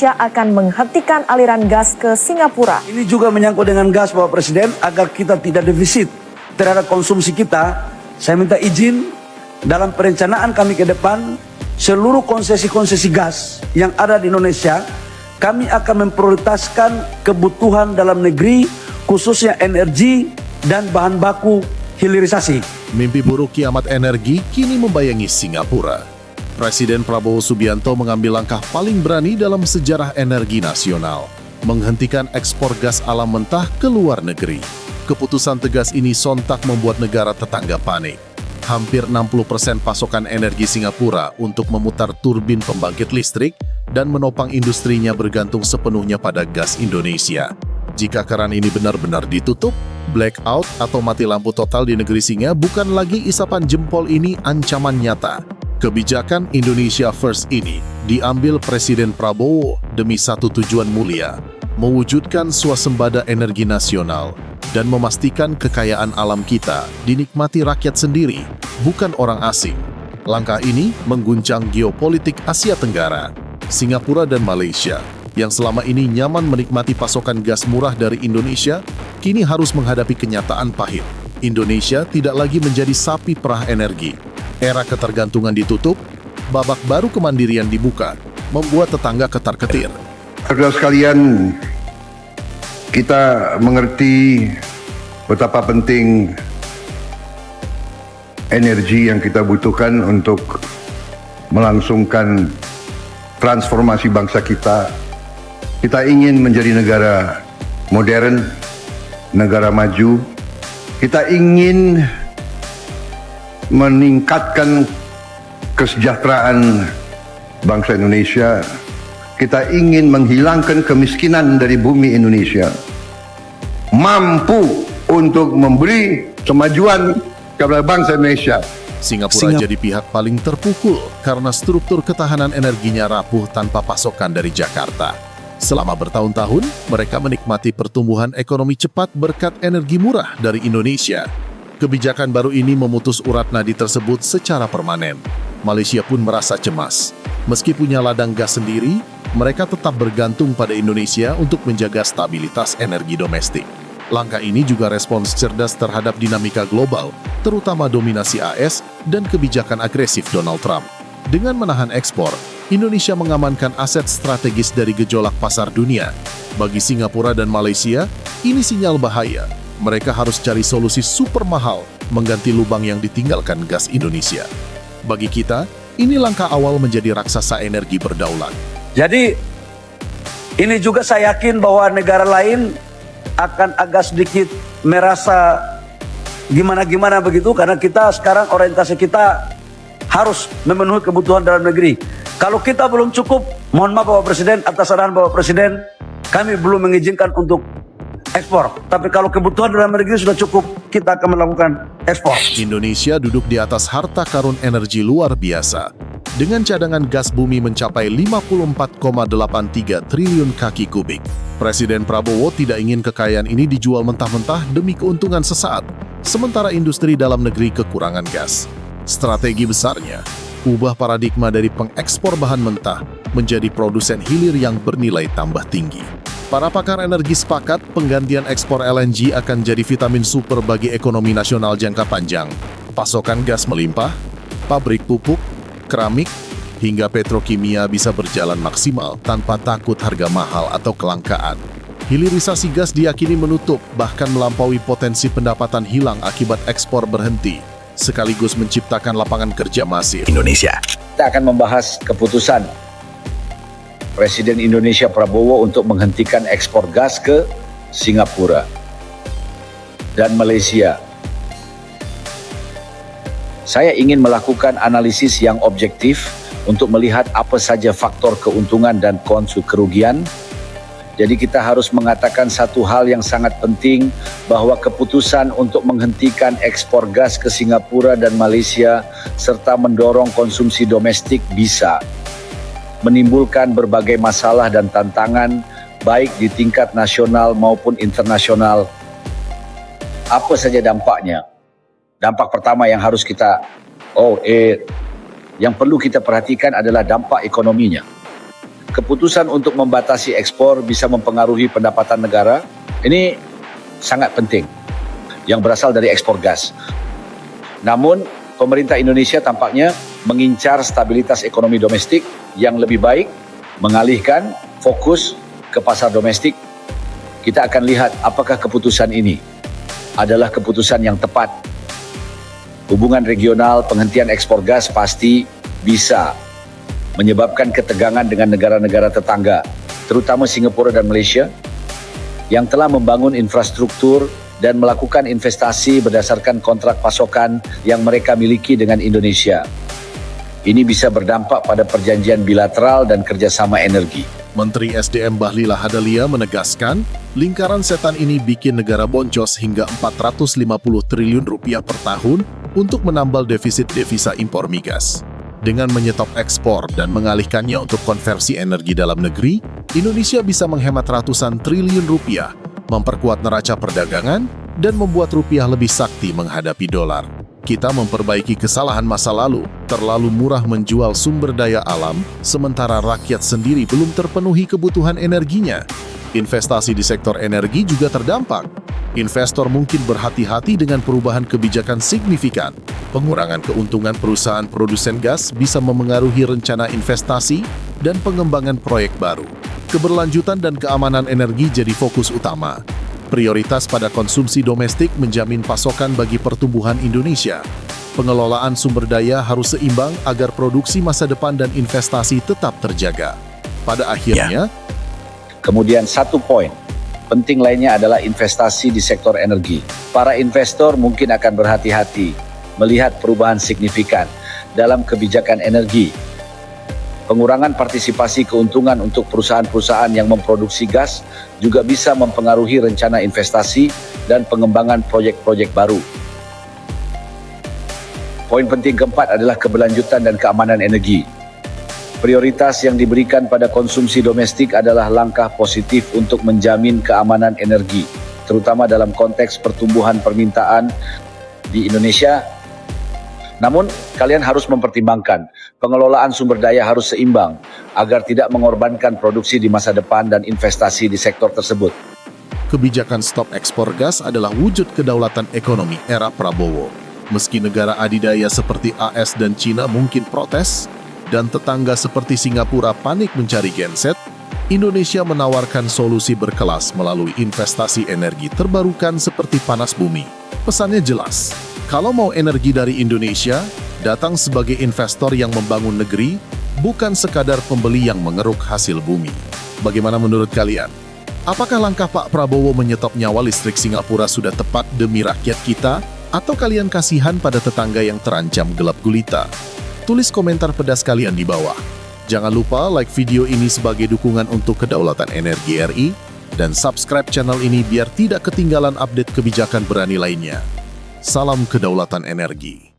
Indonesia akan menghentikan aliran gas ke Singapura. Ini juga menyangkut dengan gas, Bapak Presiden, agar kita tidak defisit terhadap konsumsi kita. Saya minta izin dalam perencanaan kami ke depan, seluruh konsesi-konsesi gas yang ada di Indonesia, kami akan memprioritaskan kebutuhan dalam negeri, khususnya energi dan bahan baku hilirisasi. Mimpi buruk kiamat energi kini membayangi Singapura. Presiden Prabowo Subianto mengambil langkah paling berani dalam sejarah energi nasional, menghentikan ekspor gas alam mentah ke luar negeri. Keputusan tegas ini sontak membuat negara tetangga panik. Hampir 60% pasokan energi Singapura untuk memutar turbin pembangkit listrik dan menopang industrinya bergantung sepenuhnya pada gas Indonesia. Jika keran ini benar-benar ditutup, blackout atau mati lampu total di negeri Singa bukan lagi isapan jempol, ini ancaman nyata. Kebijakan Indonesia First ini diambil Presiden Prabowo demi satu tujuan mulia, mewujudkan swasembada energi nasional dan memastikan kekayaan alam kita dinikmati rakyat sendiri, bukan orang asing. Langkah ini mengguncang geopolitik Asia Tenggara. Singapura dan Malaysia, yang selama ini nyaman menikmati pasokan gas murah dari Indonesia, kini harus menghadapi kenyataan pahit. Indonesia tidak lagi menjadi sapi perah energi. Era ketergantungan ditutup, babak baru kemandirian dibuka, membuat tetangga ketar-ketir. Saudara sekalian, kita mengerti betapa penting energi yang kita butuhkan untuk melangsungkan transformasi bangsa kita. Kita ingin menjadi negara modern, negara maju. Kita ingin meningkatkan kesejahteraan bangsa Indonesia. Kita ingin menghilangkan kemiskinan dari bumi Indonesia. Mampu untuk memberi kemajuan kepada bangsa Indonesia. Singapura jadi pihak paling terpukul karena struktur ketahanan energinya rapuh tanpa pasokan dari Jakarta. Selama bertahun-tahun, mereka menikmati pertumbuhan ekonomi cepat berkat energi murah dari Indonesia. Kebijakan baru ini memutus urat nadi tersebut secara permanen. Malaysia pun merasa cemas. Meski punya ladang gas sendiri, mereka tetap bergantung pada Indonesia untuk menjaga stabilitas energi domestik. Langkah ini juga respons cerdas terhadap dinamika global, terutama dominasi AS dan kebijakan agresif Donald Trump. Dengan menahan ekspor, Indonesia mengamankan aset strategis dari gejolak pasar dunia. Bagi Singapura dan Malaysia, ini sinyal bahaya. Mereka harus cari solusi super mahal mengganti lubang yang ditinggalkan gas Indonesia. Bagi kita, ini langkah awal menjadi raksasa energi berdaulat. Jadi ini juga saya yakin bahwa negara lain akan agak sedikit merasa gimana-gimana begitu, karena kita sekarang orientasi kita harus memenuhi kebutuhan dalam negeri. Kalau kita belum cukup, mohon maaf Bapak Presiden, atas arahan Bapak Presiden, kami belum mengizinkan untuk ekspor. Tapi kalau kebutuhan dalam negeri sudah cukup, kita akan melakukan ekspor. Indonesia duduk di atas harta karun energi luar biasa. Dengan cadangan gas bumi mencapai 54,83 triliun kaki kubik. Presiden Prabowo tidak ingin kekayaan ini dijual mentah-mentah demi keuntungan sesaat, sementara industri dalam negeri kekurangan gas. Strategi besarnya, ubah paradigma dari pengekspor bahan mentah menjadi produsen hilir yang bernilai tambah tinggi. Para pakar energi sepakat penggantian ekspor LNG akan jadi vitamin super bagi ekonomi nasional jangka panjang. Pasokan gas melimpah, pabrik pupuk, keramik, hingga petrokimia bisa berjalan maksimal tanpa takut harga mahal atau kelangkaan. Hilirisasi gas diyakini menutup, bahkan melampaui potensi pendapatan hilang akibat ekspor berhenti, sekaligus menciptakan lapangan kerja masif. Indonesia. Kita akan membahas keputusan Presiden Indonesia Prabowo untuk menghentikan ekspor gas ke Singapura dan Malaysia. Saya ingin melakukan analisis yang objektif untuk melihat apa saja faktor keuntungan dan kerugian. Jadi kita harus mengatakan satu hal yang sangat penting, bahwa keputusan untuk menghentikan ekspor gas ke Singapura dan Malaysia serta mendorong konsumsi domestik bisa menimbulkan berbagai masalah dan tantangan baik di tingkat nasional maupun internasional. Apa saja dampaknya? Dampak pertama yang harus yang perlu kita perhatikan adalah dampak ekonominya. keputusan untuk membatasi ekspor bisa mempengaruhi pendapatan negara. Ini sangat penting yang berasal dari ekspor gas. Namun, pemerintah Indonesia tampaknya mengincar stabilitas ekonomi domestik yang lebih baik, mengalihkan fokus ke pasar domestik. Kita akan lihat apakah keputusan ini adalah keputusan yang tepat. Hubungan regional penghentian ekspor gas pasti bisa menyebabkan ketegangan dengan negara-negara tetangga, terutama Singapura dan Malaysia, yang telah membangun infrastruktur dan melakukan investasi berdasarkan kontrak pasokan yang mereka miliki dengan Indonesia. Ini bisa berdampak pada perjanjian bilateral dan kerjasama energi. Menteri SDM Bahlila Hadalia menegaskan, lingkaran setan ini bikin negara boncos hingga 450 triliun rupiah per tahun untuk menambal defisit devisa impor migas. Dengan menyetop ekspor dan mengalihkannya untuk konversi energi dalam negeri, Indonesia bisa menghemat ratusan triliun rupiah, memperkuat neraca perdagangan, dan membuat rupiah lebih sakti menghadapi dolar. Kita memperbaiki kesalahan masa lalu, terlalu murah menjual sumber daya alam, sementara rakyat sendiri belum terpenuhi kebutuhan energinya. Investasi di sektor energi juga terdampak. Investor mungkin berhati-hati dengan perubahan kebijakan signifikan. Pengurangan keuntungan perusahaan produsen gas bisa memengaruhi rencana investasi dan pengembangan proyek baru. Keberlanjutan dan keamanan energi jadi fokus utama. Prioritas pada konsumsi domestik menjamin pasokan bagi pertumbuhan Indonesia. Pengelolaan sumber daya harus seimbang agar produksi masa depan dan investasi tetap terjaga. Pada akhirnya, Kemudian satu poin penting lainnya adalah investasi di sektor energi. Para investor mungkin akan berhati-hati melihat perubahan signifikan dalam kebijakan energi. Pengurangan partisipasi keuntungan untuk perusahaan-perusahaan yang memproduksi gas juga bisa mempengaruhi rencana investasi dan pengembangan proyek-proyek baru. Poin penting keempat adalah keberlanjutan dan keamanan energi. Prioritas yang diberikan pada konsumsi domestik adalah langkah positif untuk menjamin keamanan energi, terutama dalam konteks pertumbuhan permintaan di Indonesia. Namun, kalian harus mempertimbangkan pengelolaan sumber daya harus seimbang agar tidak mengorbankan produksi di masa depan dan investasi di sektor tersebut. kebijakan stop ekspor gas adalah wujud kedaulatan ekonomi era Prabowo. Meski negara adidaya seperti AS dan Cina mungkin protes, dan tetangga seperti Singapura panik mencari genset, Indonesia menawarkan solusi berkelas melalui investasi energi terbarukan seperti panas bumi. Pesannya jelas, kalau mau energi dari Indonesia, datang sebagai investor yang membangun negeri, bukan sekadar pembeli yang mengeruk hasil bumi. Bagaimana menurut kalian? Apakah langkah Pak Prabowo menyetop nyawa listrik Singapura sudah tepat demi rakyat kita? Atau kalian kasihan pada tetangga yang terancam gelap gulita? Tulis komentar pedas kalian di bawah. Jangan lupa like video ini sebagai dukungan untuk kedaulatan energi RI, dan subscribe channel ini biar tidak ketinggalan update kebijakan berani lainnya. Salam kedaulatan energi.